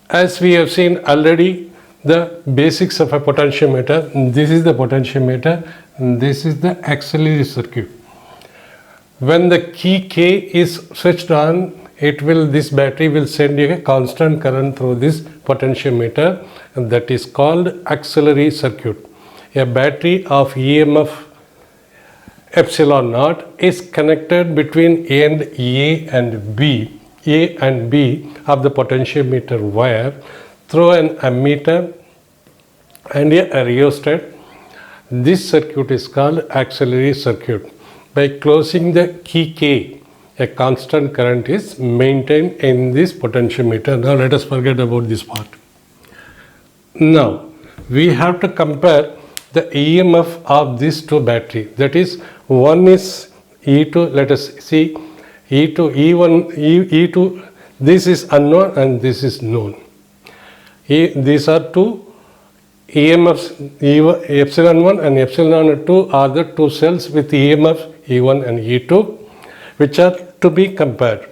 As we have seen already the basics of a potentiometer, this is the potentiometer, this is the axillary circuit. When the key K is switched on, this battery will send you a constant current through this potentiometer, and that is called axillary circuit. A battery of EMF epsilon naught is connected between end A and B of the potentiometer wire through an ammeter and a rheostat. This circuit is called axillary circuit. By closing the key K, a constant current is maintained in this potentiometer. Now let us forget about this part. Now we have to compare the EMF of these two batteries. That is, one is E2, let us see E2, E2, this is unknown and this is known. These are two EMFs, epsilon 1 and epsilon 2 are the two cells with EMF E1 and E2, which are to be compared.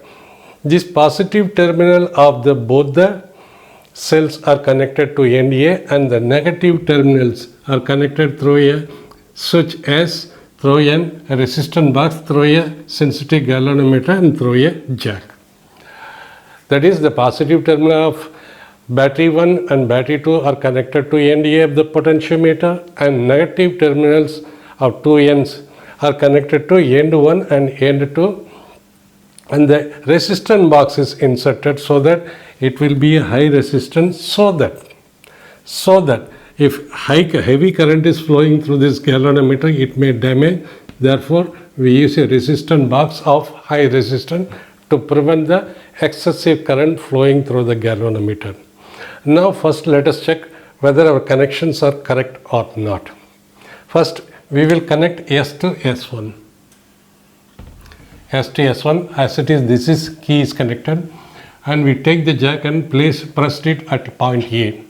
This positive terminal of both the cells are connected to end A, and the negative terminals are connected through a switch S, through a resistance box, through a sensitive galvanometer, and through a jack. That is, the positive terminal of battery 1 and battery 2 are connected to end A of the potentiometer, and negative terminals of two ends are connected to end 1 and end 2, and the resistance box is inserted so that it will be a high resistance, so that if heavy current is flowing through this galvanometer, it may damage. Therefore, we use a resistance box of high resistance to prevent the excessive current flowing through the galvanometer. Now first let us check whether our connections are correct or not. First we will connect S to S1. S to S1, as it is, this is key is connected, and we take the jack and press it at point A.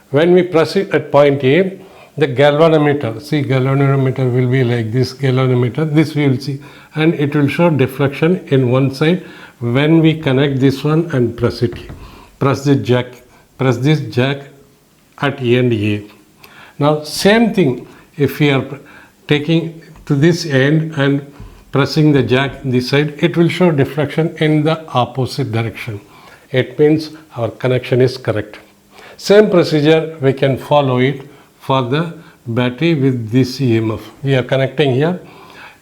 When we press it at point A, the galvanometer, see, galvanometer will be like this galvanometer, this we will see, and it will show deflection in one side. When we connect this one and press it, press this jack at end A. Now same thing, if we are taking to this end and pressing the jack this side, it will show deflection in the opposite direction. It means our connection is correct. Same procedure we can follow it for the battery with this EMF. We are connecting here.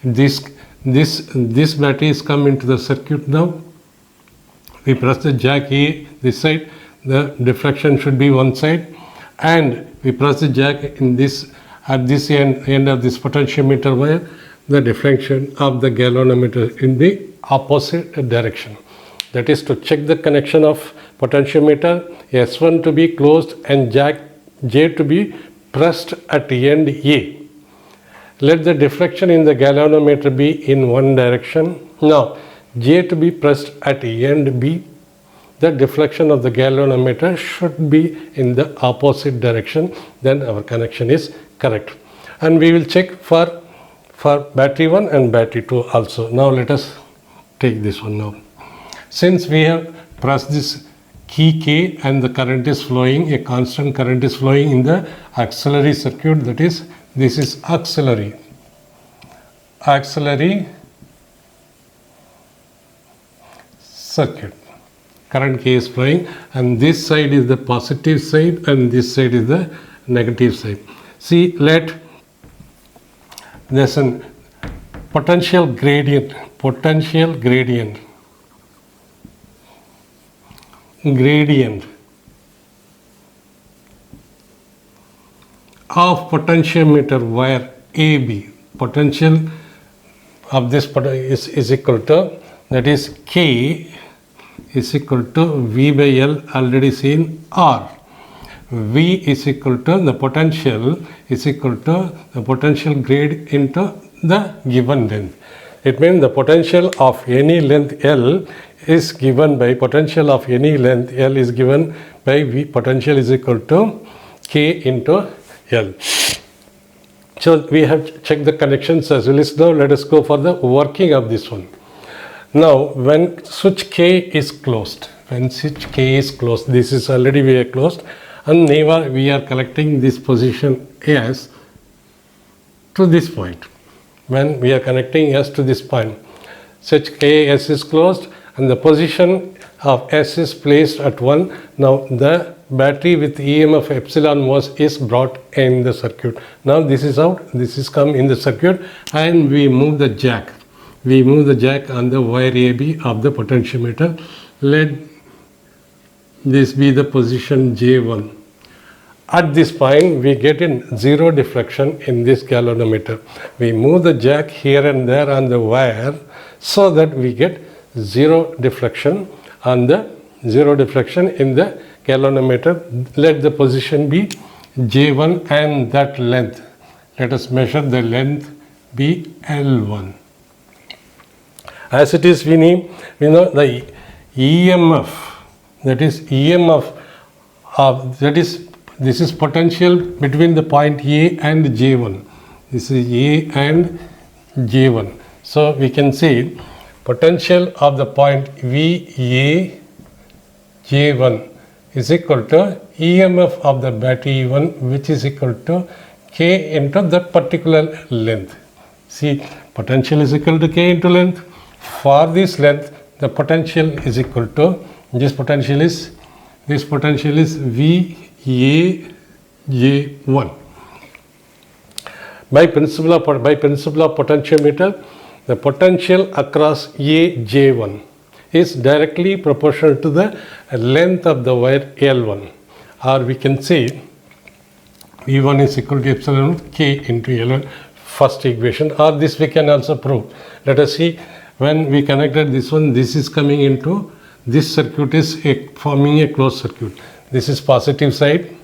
This battery is come into the circuit now. We press the jack A this side, the deflection should be one side, and we press the jack in this at this end of this potentiometer wire, the deflection of the galvanometer in the opposite direction. That is to check the connection of potentiometer, S1 to be closed and jack J to be pressed at end A. Let the deflection in the galvanometer be in one direction. Now J to be pressed at end B. The deflection of the galvanometer should be in the opposite direction. Then our connection is correct. And we will check for battery 1 and battery 2 also. Now let us take this one now. Since we have pressed this key K and the current is flowing, a constant current is flowing in the axillary circuit, that is, this is axillary circuit. Current K is flowing, and this side is the positive side and this side is the negative side. See, there's a potential gradient of potentiometer wire AB. Potential of this is equal to, that is, K is equal to V by L, already seen, R. V is equal to the potential is equal to the potential grade into the given length. It means the potential of any length L is given by potential of any length L is given by V. Potential is equal to K into L. So we have checked the connections as well as now let us go for the working of this one. Now when switch K is closed, when switch K is closed, this is already we are closed, and now we are collecting this position S to this point. When we are connecting S to this point, such KS is closed and the position of S is placed at 1. Now the battery with EMF epsilon was is brought in the circuit. Now this is out, this is come in the circuit, and we move the jack. We move the jack on the wire AB of the potentiometer. Let this be the position J1. At this point, we get in zero deflection in this galvanometer. We move the jack here and there on the wire so that we get zero deflection in the galvanometer. Let the position be J1 and that length. Let us measure the length be L1. As it is, we know the EMF, that is EMF of, that is, this is potential between the point A and J1. This is A and J1. So we can say potential of the point VA J1 is equal to EMF of the battery E1, which is equal to K into that particular length. See, potential is equal to K into length. For this length, the potential is equal to, this potential is VA J1. By principle of potentiometer, the potential across AJ1 is directly proportional to the length of the wire L1, or we can say V1 is equal to epsilon K into L1, first equation, or this we can also prove. Let us see, when we connected this one, this is coming into, this circuit is forming a closed circuit. This is positive side.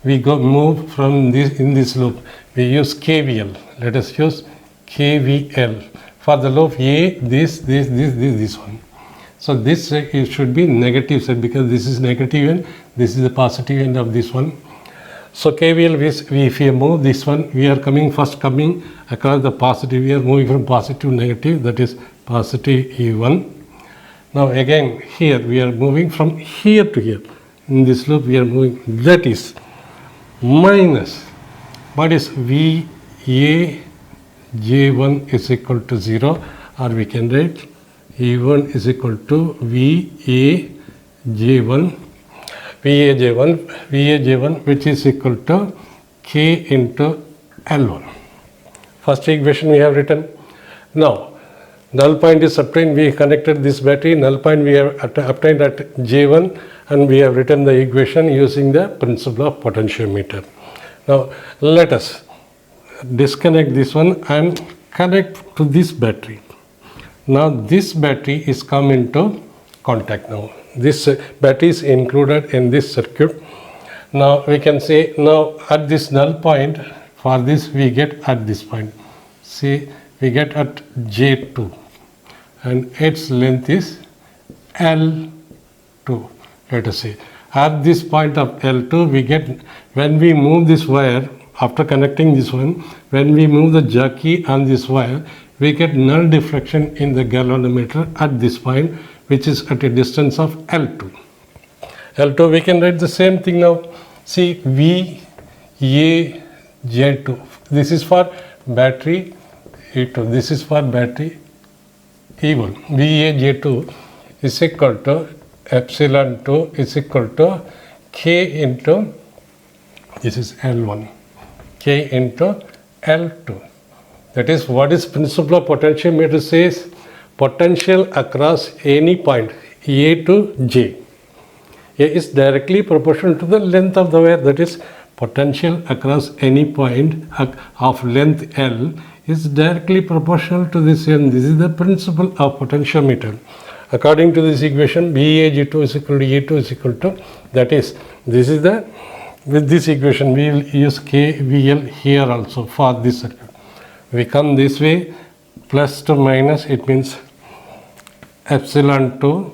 We move from this in this loop. We use KVL. Let us use KVL for the loop A. This one. So this it should be negative side because this is negative end. This is the positive end of this one. So KVL is, if we move this one, we are coming across the positive. We are moving from positive to negative. That is positive E1. Now again here we are moving from here to here. In this loop we are moving, that is minus, what is VA J1 is equal to 0, or we can write E1 is equal to VA J1 which is equal to K into L1. First equation we have written. Now null point is obtained, we connected this battery, null point we have obtained at J1, and we have written the equation using the principle of potentiometer. Now let us disconnect this one and connect to this battery. Now this battery is come into contact now. This battery is included in this circuit. Now we can say, now at this null point, for this we get at this point. See, we get at J2 and its length is L2. Let us say at this point of L2 we get, when we move this wire after connecting this one, when we move the jockey on this wire, we get null deflection in the galvanometer at this point, which is at a distance of L2. L2 we can write the same thing now. See, VA J2, this is for battery E2, this is for battery E1. VA J2 is equal to epsilon 2 is equal to K into, this is L1, K into L2. That is what is principle of potentiometer says, potential across any point A to J. A is directly proportional to the length of the wire, that is potential across any point of length L is directly proportional to this, and this is the principle of potentiometer. According to this equation, VAG2 is equal to A2 is equal to, that is, this is the, with this equation we will use KVL here also for this circuit. We come this way, plus to minus, it means epsilon 2.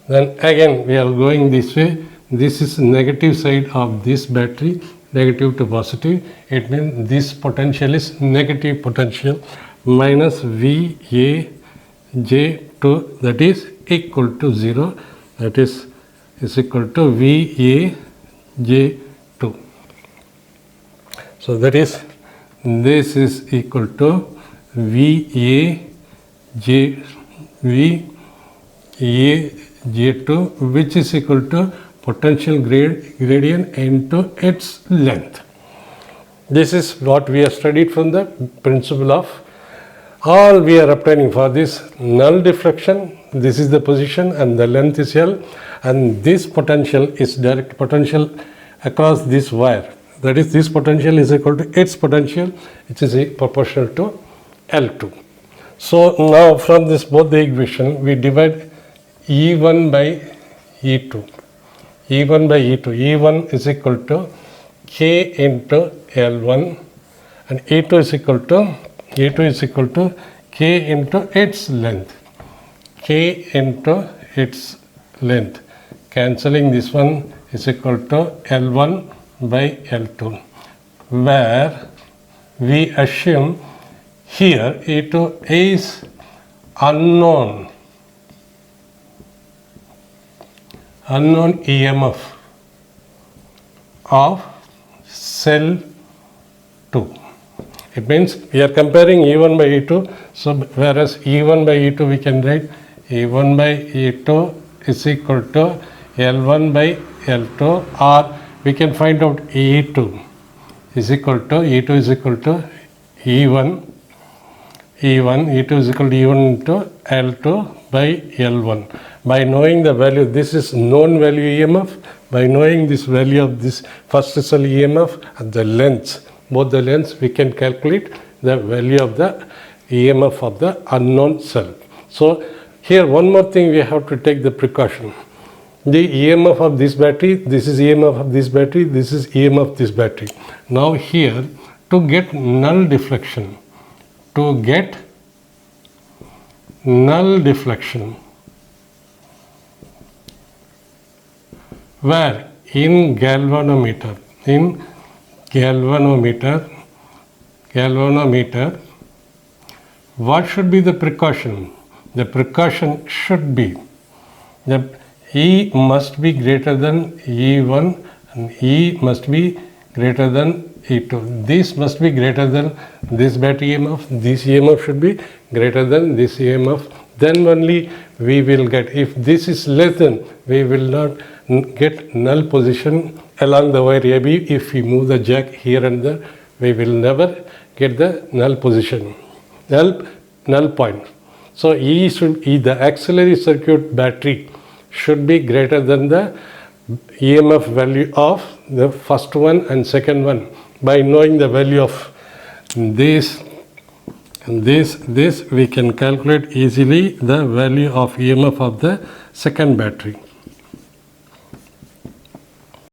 Then again we are going this way. This is negative side of this battery, negative to positive. It means this potential is negative potential minus VAJ2, that is equal to 0. that is equal to VAJ2. So that is, this is equal to VAJ2, which is equal to potential gradient into its length. This is what we have studied from the principle of, all we are obtaining for this null deflection. This is the position and the length is L, and this potential is direct potential across this wire. That is, this potential is equal to its potential, which is proportional to L2. So now from this both the equation, we divide E1 by E2. E1 by E2. E1 is equal to K into L1, and E2 is equal to K into its length. K into its length. Cancelling this one is equal to L1 by L2, where we assume here E2 is unknown EMF of cell 2. It means we are comparing E1 by E2. So whereas E1 by E2 we can write E1 by E2 is equal to L1 by L2, or we can find out E2 is equal to E2 is equal to E1 E2 is equal to E1 into L2 by L1. By knowing the value, this is known value EMF. By knowing this value of this first cell EMF and the lengths, both the lengths, we can calculate the value of the EMF of the unknown cell. So here one more thing, we have to take the precaution. The EMF of this battery, this is EMF of this battery, this is EMF of this battery. Now here, to get null deflection, where in galvanometer, what should be the precaution? The precaution should be that E must be greater than E1 and E must be greater than E2. This must be greater than this battery EMF. This EMF should be greater than this EMF. Then only we will get, if this is less than, we will not get null position along the wire AB. If we move the jack here and there, we will never get the null position, null point. So the auxiliary circuit battery should be greater than the EMF value of the first one and second one. By knowing the value of this and this, we can calculate easily the value of EMF of the second battery.